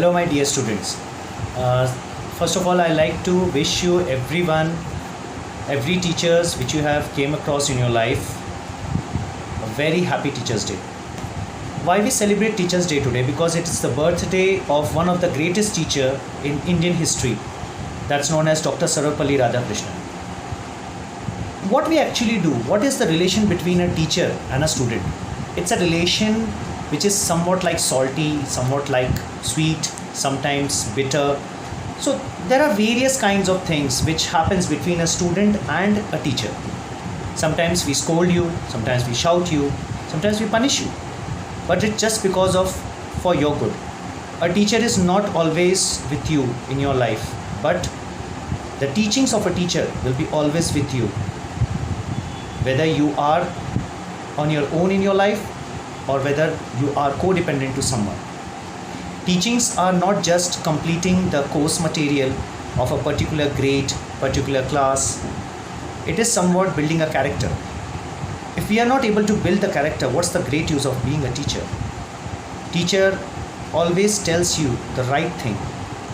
Hello my dear students. Uh, First of all, I like to wish you everyone, every teachers which you have came across in your life, a very happy Teachers Day. Why we celebrate Teachers Day today? Because it is the birthday of one of the greatest teacher in Indian history, that's known as Dr. Sarvapalli Radhakrishnan. What we actually do, what is the relation between a teacher and a student? It's a relation which is somewhat like salty, somewhat like sweet, sometimes bitter. So there are various kinds of things which happens between a student and a teacher. Sometimes we scold you, sometimes we shout you, sometimes we punish you. But it's just because of for your good. A teacher is not always with you in your life, but the teachings of a teacher will be always with you. Whether you are on your own in your life or whether you are codependent to someone. Teachings are not just completing the course material of a particular grade, particular class. It is somewhat building a character. If we are not able to build the character, what's the great use of being a teacher? Teacher always tells you the right thing.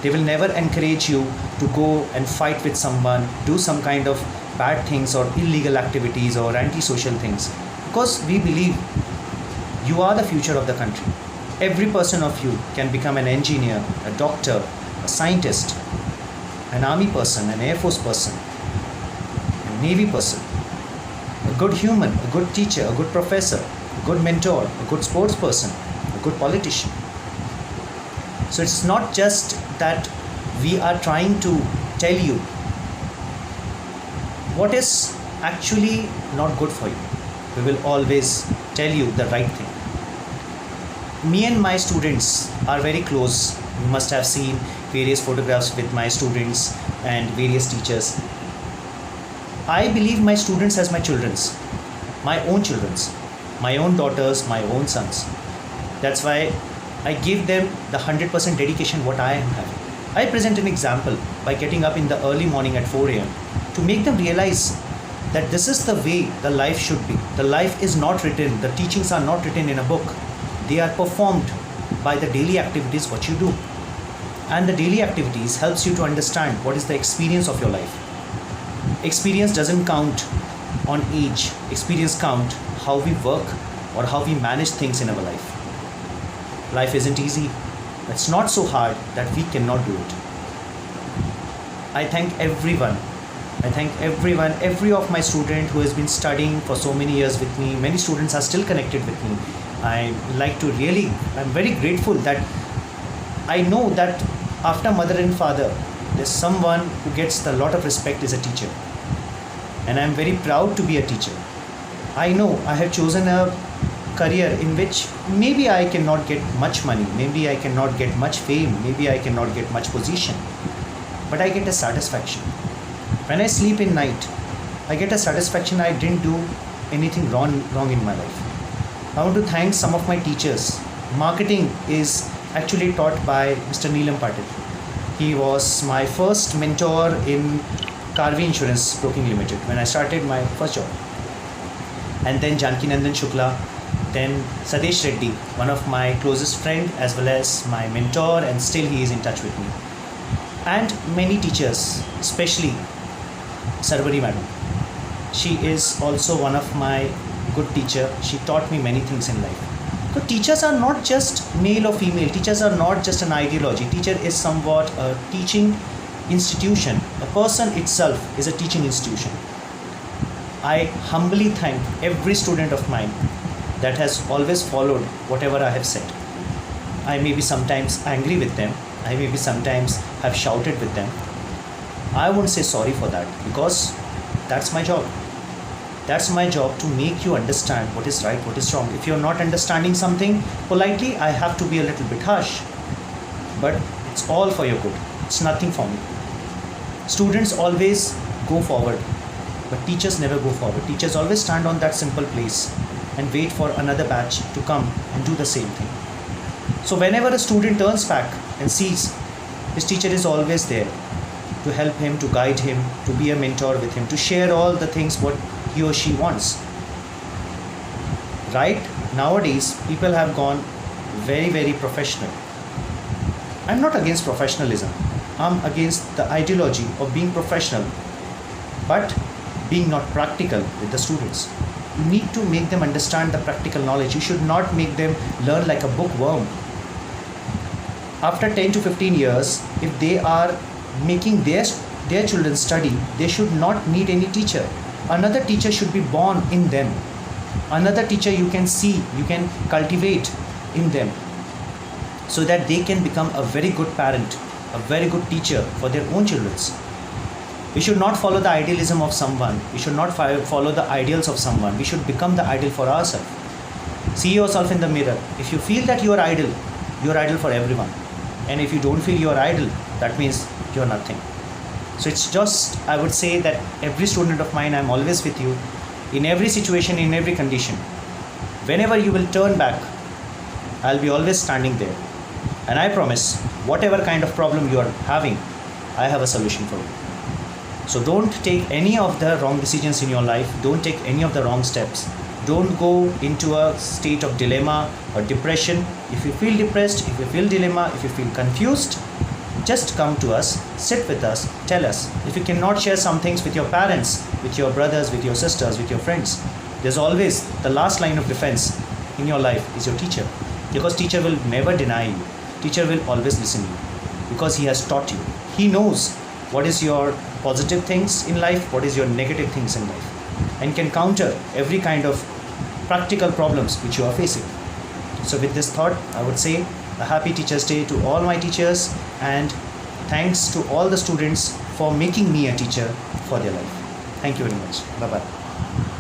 They will never encourage you to go and fight with someone, do some kind of bad things or illegal activities or antisocial things. Because we believe you are the future of the country. Every person of you can become an engineer, a doctor, a scientist, an army person, an air force person, a navy person, a good human, a good teacher, a good professor, a good mentor, a good sports person, a good politician. So it's not just that we are trying to tell you what is actually not good for you. We will always tell you the right thing. Me and my students are very close. You must have seen various photographs with my students and various teachers. I believe my students as my children's, my own children's, my own daughters, my own sons. That's why I give them the 100% dedication what I am having. I present an example by getting up in the early morning at 4 a.m. to make them realize that this is the way the life should be. The life is not written, the teachings are not written in a book. They are performed by the daily activities what you do. And the daily activities helps you to understand what is the experience of your life. Experience doesn't count on age. Experience count how we work or how we manage things in our life. Life isn't easy. It's not so hard that we cannot do it. I thank everyone. Every of my student who has been studying for so many years with me. Many students are still connected with me. I'm very grateful that I know that after mother and father, there's someone who gets a lot of respect as a teacher. And I'm very proud to be a teacher. I know I have chosen a career in which maybe I cannot get much money, maybe I cannot get much fame, maybe I cannot get much position, but I get a satisfaction. When I sleep in night, I get a satisfaction I didn't do anything wrong in my life. I want to thank some of my teachers. Marketing is actually taught by Mr. NILAM. He was my first mentor in Karvi Insurance Broking Limited when I started my first job. And then JANKINANDAN SHUKLA, then SADESH REDDY, one of my closest friend as well as my mentor, and still he is in touch with me. And many teachers, especially SARBARI madam. She is also one of my good teacher. She taught me many things in life. So teachers are not just male or female. Teachers are not just an ideology. Teacher is somewhat a teaching institution. A person itself is a teaching institution. I humbly thank every student of mine that has always followed whatever I have said. I may be sometimes angry with them. I may be sometimes have shouted with them. I won't say sorry for that because that's my job. That's my job to make you understand what is right, what is wrong. If you're not understanding something politely, I have to be a little bit harsh. But it's all for your good. It's nothing for me. Students always go forward, but teachers never go forward. Teachers always stand on that simple place and wait for another batch to come and do the same thing. So whenever a student turns back and sees his teacher is always there to help him, to guide him, to be a mentor with him, to share all the things what he or she wants. Right? Nowadays, people have gone very, very professional. I'm not against professionalism. I'm against the ideology of being professional, but being not practical with the students. You need to make them understand the practical knowledge. You should not make them learn like a bookworm. After 10 to 15 years, if they are making their children study, they should not need any teacher. Another teacher should be born in them. Another teacher you can see, you can cultivate in them, so that they can become a very good parent, a very good teacher for their own children. We should not follow the idealism of someone. We should not follow the ideals of someone. We should become the ideal for ourselves. See yourself in the mirror. If you feel that you are idle for everyone. And if you don't feel you are idle, that means you are nothing. So it's just, I would say that every student of mine, I'm always with you in every situation, in every condition. Whenever you will turn back, I'll be always standing there. And I promise, whatever kind of problem you are having, I have a solution for you. So don't take any of the wrong decisions in your life. Don't take any of the wrong steps. Don't go into a state of dilemma or depression. If you feel depressed, if you feel dilemma, if you feel confused, just come to us, sit with us, tell us. If you cannot share some things with your parents, with your brothers, with your sisters, with your friends, there's always the last line of defense in your life is your teacher. Because teacher will never deny you. Teacher will always listen to you. Because he has taught you. He knows what is your positive things in life, what is your negative things in life, and can counter every kind of practical problems which you are facing. So with this thought, I would say a happy Teachers' Day to all my teachers, and thanks to all the students for making me a teacher for their life. Thank you very much. Bye-bye.